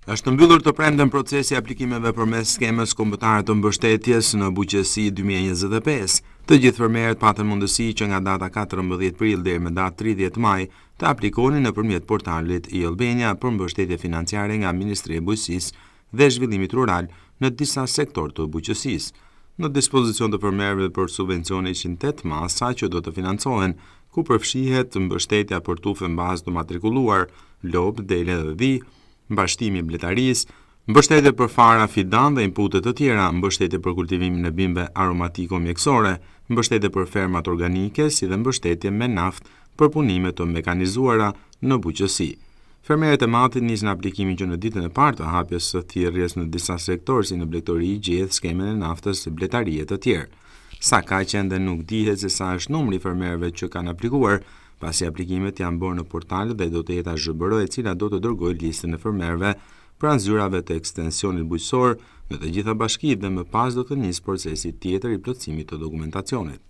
Është mbyllur të premten procesi aplikimeve përmes skemës kombëtare të mbështetjes në bujqësi 2025. Të gjithë fermerët patën mundësi që nga data 14 prill deri më datë 30 maj të aplikonin nëpërmjet portalit e-Albania për mbështetje financiare nga Ministria e Bujqësisë dhe Zhvillimit Rural në disa sektor të bujqësisë. Në dispozicion të fermerëve për subvencione ishin 8 masa që do të financohen, ku përfshihet mbështetja për tufe në bazë të matrikuluar, lopë, dele dhe dhi, mbashtimi i bletarisë, mbështetje për fara, fidan dhe inputet të tjera, mbështetje për kultivimin e bimëve aromatiko-mjekësore, mbështetje për fermat organike, si dhe mbështetje me naftë për punime të mekanizuara në bujqësi. Fermerët e matit nisën aplikimin që në ditën e parë të hapjes së thirrjes në disa sektorë si në blegtori, gjethe, skemën e naftës, bletarie të tjerë. Sa ka që ende nuk dihet se sa është numri i fermerëve që kanë aplikuar, pasi aplikimet janë bërë në portalet dhe do të jetë ZHBR e cila do të dërgojë listën e fermerëve pranë zyrave të ekstensionit bujqësor në të gjitha bashkitë dhe më pas do të nisë procesi tjetër i plotësimit të dokumentacionit.